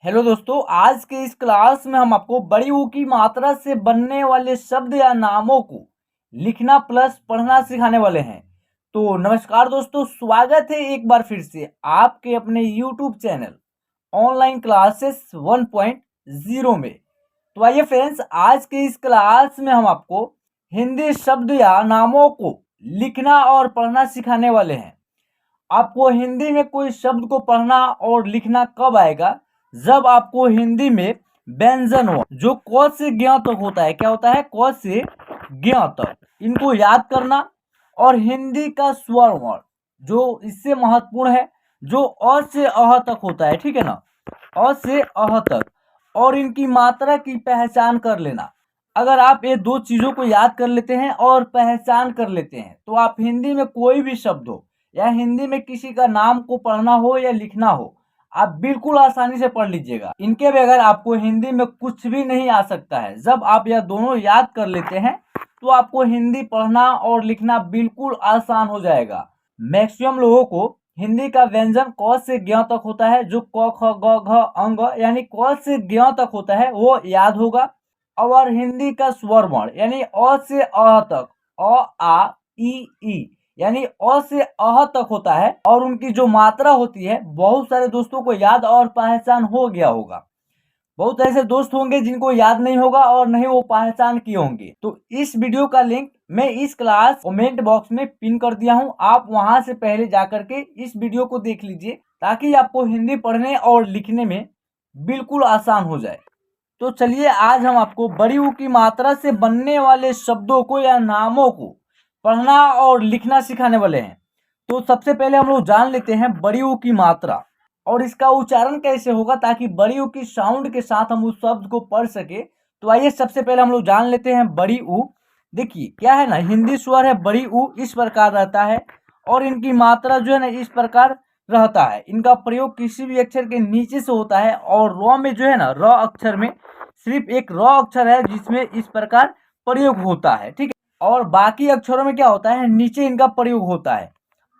Hello दोस्तों, आज के इस क्लास में हम आपको बड़ी ऊ की मात्रा से बनने वाले शब्द या नामों को लिखना प्लस पढ़ना सिखाने वाले हैं। तो नमस्कार दोस्तों, स्वागत है एक बार फिर से आपके अपने YouTube चैनल ऑनलाइन क्लासेस 1.0 में। तो आइए फ्रेंड्स, आज के इस क्लास में हम आपको हिंदी शब्द या नामों को लिखना और पढ़ना सिखाने वाले हैं। आपको हिंदी में कोई शब्द को पढ़ना और लिखना कब आएगा? जब आपको हिंदी में व्यंजन हो जो क से ज्ञ तक होता है। क्या होता है? क से ज्ञ तक, इनको याद करना। और हिंदी का स्वर वर्ण जो इससे महत्वपूर्ण है, जो अ से अह तक होता है, ठीक है ना, अ से अह तक, और इनकी मात्रा की पहचान कर लेना। अगर आप ये दो चीजों को याद कर लेते हैं और पहचान कर लेते हैं तो आप हिंदी में कोई भी शब्द हो या हिंदी में किसी का नाम को पढ़ना हो या लिखना हो, आप बिल्कुल आसानी से पढ़ लीजिएगा। इनके बगैर आपको हिंदी में कुछ भी नहीं आ सकता है। जब आप यह दोनों याद कर लेते हैं तो आपको हिंदी पढ़ना और लिखना बिल्कुल आसान हो जाएगा। मैक्सिमम लोगों को हिंदी का व्यंजन क से ज्ञ तक होता है, जो क ख ग घ अंग यानी क से ज्ञ तक होता है, वो याद होगा। और हिंदी का स्वर वर्ण यानी अ से अ तक, अ आ ई यानी अ से अह तक होता है, और उनकी जो मात्रा होती है बहुत सारे दोस्तों को याद और पहचान हो गया होगा। बहुत ऐसे दोस्त होंगे जिनको याद नहीं होगा और नहीं वो पहचान किए होंगे। तो इस वीडियो का लिंक मैं इस क्लास कमेंट बॉक्स में पिन कर दिया हूं, आप वहां से पहले जाकर के इस वीडियो को देख लीजिए ताकि आपको हिंदी पढ़ने और लिखने में बिल्कुल आसान हो जाए। तो चलिए, आज हम आपको बड़ी ऊ की मात्रा से बनने वाले शब्दों को या नामों को पढ़ना और लिखना सिखाने वाले हैं। तो सबसे पहले हम लोग जान लेते हैं बड़ी ऊ की मात्रा और इसका उच्चारण कैसे होगा, ताकि बड़ी ऊ की साउंड के साथ हम उस शब्द को पढ़ सके। तो आइए सबसे पहले हम लोग जान लेते हैं बड़ी ऊ। देखिए क्या है ना, हिंदी स्वर है बड़ी ऊ, इस प्रकार रहता है, और इनकी मात्रा जो है ना इस प्रकार रहता है। इनका प्रयोग किसी भी अक्षर के नीचे से होता है, और र में जो है ना, र अक्षर में सिर्फ एक र अक्षर है जिसमें इस प्रकार प्रयोग होता है, ठीक है। और बाकी अक्षरों में क्या होता है, नीचे इनका प्रयोग होता है।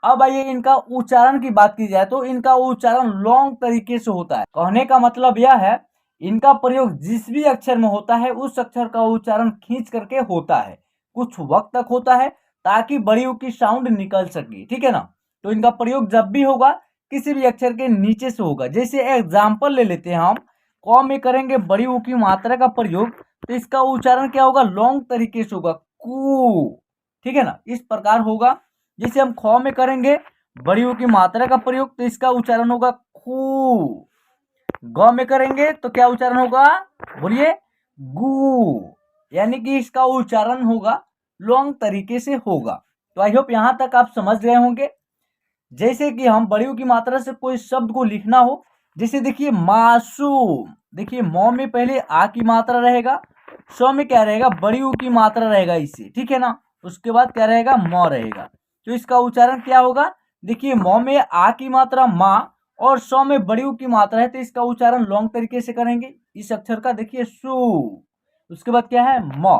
अब आइए इनका उच्चारण की बात की जाए तो इनका उच्चारण लॉन्ग तरीके से होता है। कहने का मतलब यह है, इनका प्रयोग जिस भी अक्षर में होता है उस अक्षर का उच्चारण खींच करके होता है, कुछ वक्त तक होता है ताकि बड़ी ऊ की साउंड निकल सके, ठीक है ना। तो इनका प्रयोग जब भी होगा किसी भी अक्षर के नीचे से होगा। जैसे एग्जाम्पल ले लेते हैं हम, क में करेंगे बड़ी ऊ की मात्रा का प्रयोग, तो इसका उच्चारण क्या होगा, लॉन्ग तरीके से होगा, कू, ठीक है ना, इस प्रकार होगा। जैसे हम ख में करेंगे बड़ी ऊ की मात्रा का प्रयोग, तो इसका उच्चारण होगा खू। ग में करेंगे तो क्या उच्चारण होगा, बोलिए, गू, यानी कि इसका उच्चारण होगा लॉन्ग तरीके से होगा। तो आई होप यहां तक आप समझ गए होंगे। जैसे कि हम बड़ी ऊ की मात्रा से कोई शब्द को लिखना हो, जैसे देखिए मासूम, देखिए म में पहले आ की मात्रा रहेगा, स में क्या रहेगा, बड़ी ऊ की मात्रा रहेगा इसे, ठीक है ना। उसके बाद क्या रहेगा, म रहेगा। तो इसका उच्चारण क्या होगा, देखिए म में आ की मात्रा माँ और स में बड़ी ऊ की मात्रा है, तो इसका उच्चारण लॉन्ग तरीके से करेंगे इस अक्षर का, देखिए सू। उसके बाद क्या है, म,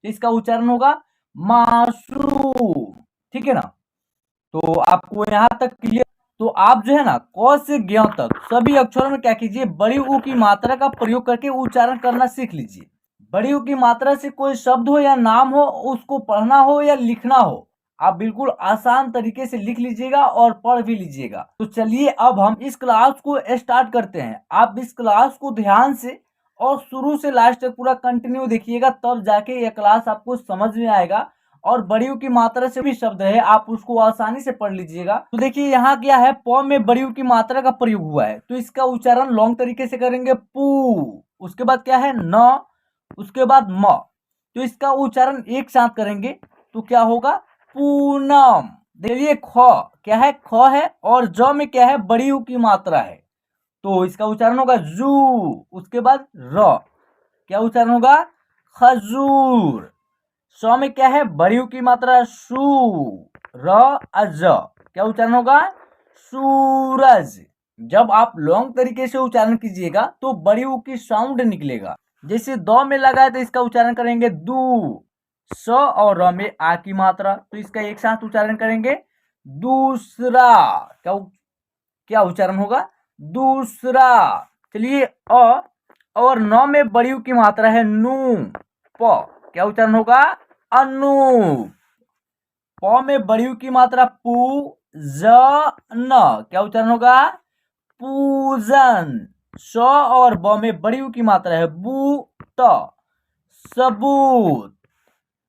तो इसका उच्चारण होगा मासूम, ठीक है ना। तो आपको यहाँ तक क्लियर। तो आप जो है ना क से ज्ञ तक सभी अक्षरों में क्या कीजिए, बड़ी ऊ की मात्रा का प्रयोग करके उच्चारण करना सीख लीजिए। बड़ी ऊ की मात्रा से कोई शब्द हो या नाम हो, उसको पढ़ना हो या लिखना हो, आप बिल्कुल आसान तरीके से लिख लीजिएगा और पढ़ भी लीजिएगा। तो चलिए अब हम इस क्लास को स्टार्ट करते हैं। आप इस क्लास को ध्यान से और शुरू से लास्ट तक पूरा कंटिन्यू देखिएगा, तब जाके यह क्लास आपको समझ में आएगा। और बड़ी ऊ की मात्रा से भी शब्द है, आप उसको आसानी से पढ़ लीजिएगा। तो देखिए यहाँ क्या है, प में बड़ी ऊ की मात्रा का प्रयोग हुआ है, तो इसका उच्चारण लॉन्ग तरीके से करेंगे पू। उसके बाद क्या है, न, उसके बाद म, तो इसका उच्चारण एक साथ करेंगे तो क्या होगा, पूनम। देखिए ख क्या है, ख है, और ज में क्या है, बड़ी ऊ की मात्रा है, तो इसका उच्चारण होगा जू। उसके बाद र, क्या उच्चारण होगा, खजूर। स में क्या है, बड़ी ऊ की मात्रा सू, र अज, क्या उच्चारण होगा, सूरज। जब आप लॉन्ग तरीके से उच्चारण कीजिएगा तो बड़ी ऊ की साउंड निकलेगा। जैसे द में लगा है तो इसका उच्चारण करेंगे दू, स और र में आ की मात्रा, तो इसका एक साथ उच्चारण करेंगे दूसरा, क्या क्या उच्चारण होगा, दूसरा। चलिए और नौ में बड़ी ऊ की मात्रा है नू, प, क्या उच्चारण होगा? अनूप। प में बड़ी ऊ की मात्रा पू, ज, न, क्या उच्चारण होगा? पूजन। स और ब में बड़ी ऊ की मात्रा है बू, त, सबूत।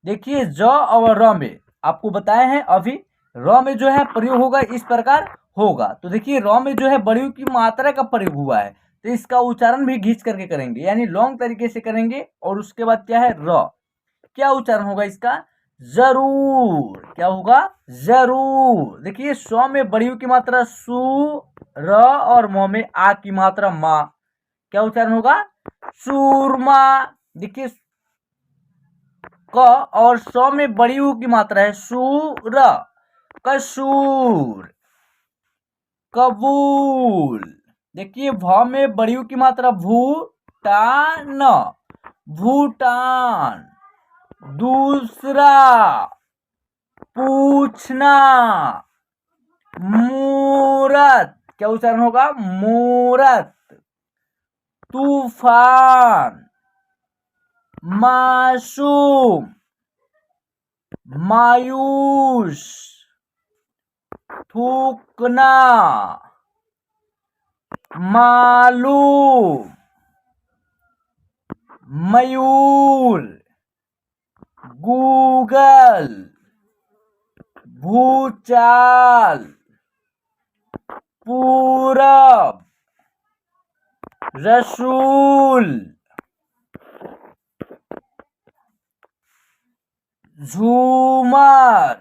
देखिए ज और र में आपको बताए हैं अभी, र में जो है प्रयोग होगा इस प्रकार होगा। तो देखिए र में जो है बड़ी ऊ की मात्रा का प्रयोग हुआ है, तो इसका उच्चारण भी घींच करके करेंगे, यानी लॉन्ग तरीके से करेंगे। और उसके बाद क्या है? र, क्या उच्चारण होगा इसका? जरूर। क्या होगा? जरूर। देखिए सौ में बड़ी ऊ की मात्रा सु, र और म में आ की मात्रा मा, क्या उच्चारण होगा? सूरमा। देखिए क और सौ में बड़ी ऊ की मात्रा है सू, र, कसूर, कबूल। देखिए भ में बड़ी ऊ की मात्रा भू, टा, न, भूटान। दूसरा, पूछना, मूरत, क्या उच्चारण होगा? मूरत। तूफान, मासूम, मायूस, थूकना, मालूम, मयूर, गूगल, भूचाल, पूरब, रसूल, झूमर,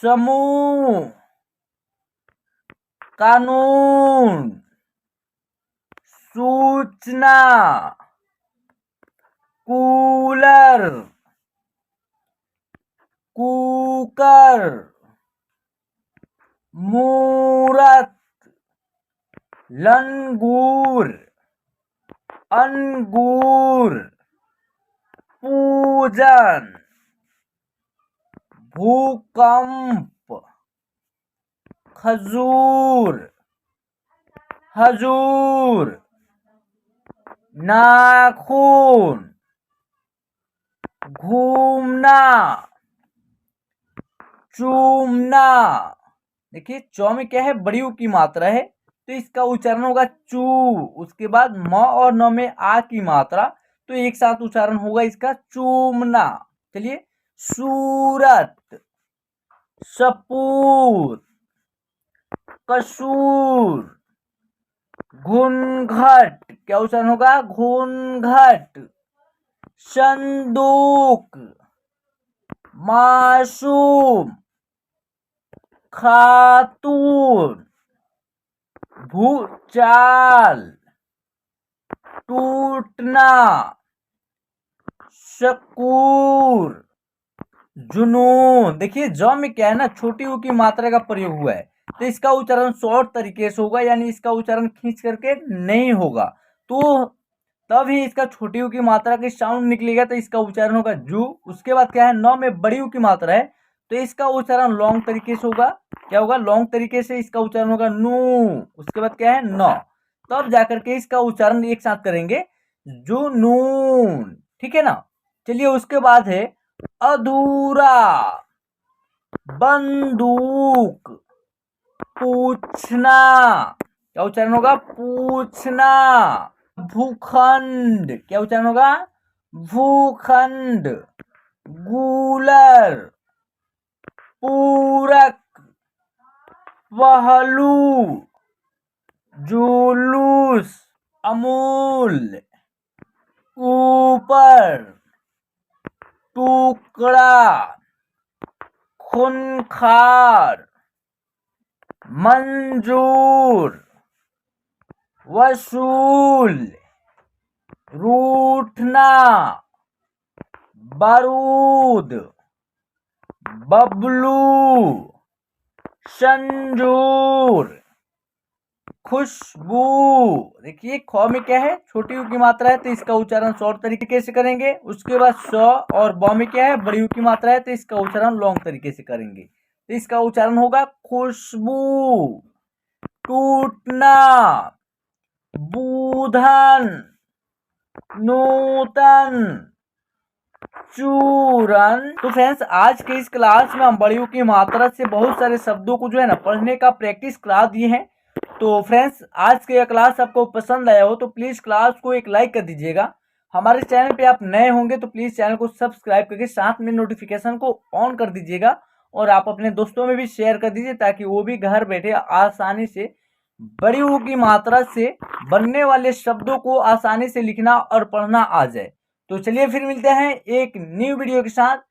समूह, कानून, सूचना, कूलर, कुकर, मूरत, लंगूर, अंगूर, पूजन, भूकंप, खजूर, हजूर, नाखून, घूमना, चूमना। देखिए चौ में क्या है? बड़ी ऊ की मात्रा है, तो इसका उच्चारण होगा चू। उसके बाद म और न में आ की मात्रा, तो एक साथ उच्चारण होगा इसका चूमना। चलिए सूरत, सपूत, कसूर, घूंघट, क्या उच्चारण होगा? घूंघट। संदूक, मासूम, खातून, भूचाल, टूटना, शकूर, जुनून। देखिए ज में क्या है ना, छोटी ऊ की मात्रा का प्रयोग हुआ है, तो इसका उच्चारण शॉर्ट तरीके से होगा, यानी इसका उच्चारण खींच करके नहीं होगा। तो तब ही इसका छोटी ऊ की मात्रा की साउंड निकलेगा, तो इसका उच्चारण होगा जू। उसके बाद क्या है? नौ में बड़ी ऊ की मात्रा है, तो इसका उच्चारण लॉन्ग तरीके से होगा। क्या होगा? लॉन्ग तरीके से इसका उच्चारण होगा नू। उसके बाद क्या है? न, तब जाकर के इसका उच्चारण एक साथ करेंगे जुनून। ठीक है ना? चलिए उसके बाद है अधूरा, बंदूक, पूछना, क्या उच्चारण होगा? पूछना। भूखंड, क्या उच्चारण होगा? भूखंड। गूलर, पूरक, पहलू, जुलूस, अमूल, ऊपर, टुकड़ा, खूंखार, मंजूर, वसूल, रूठना, बारूद, बबलू, संजूर, खुशबू। देखिए ख में क्या है? छोटी ऊ की मात्रा है, तो इसका उच्चारण शॉर्ट तरीके से करेंगे। उसके बाद स और ब में क्या है? बड़ी ऊ की मात्रा है, तो इसका उच्चारण लॉन्ग तरीके से करेंगे, तो इसका उच्चारण होगा खुशबू। टूटना, बूधन, नूतन, चूरन। तो फ्रेंड्स आज के इस क्लास में हम बड़ी ऊ की मात्रा से बहुत सारे शब्दों को जो है ना पढ़ने का प्रैक्टिस करा दिए हैं। तो फ्रेंड्स आज के क्लास आपको पसंद आया हो तो प्लीज क्लास को एक लाइक कर दीजिएगा। हमारे चैनल पे आप नए होंगे तो प्लीज चैनल को सब्सक्राइब करके साथ में नोटिफिकेशन को ऑन कर दीजिएगा और आप अपने दोस्तों में भी शेयर कर दीजिए ताकि वो भी घर बैठे आसानी से बड़ी ऊ की मात्रा से बनने वाले शब्दों को आसानी से लिखना और पढ़ना आ जाए। तो चलिए फिर मिलते हैं एक न्यू वीडियो के साथ।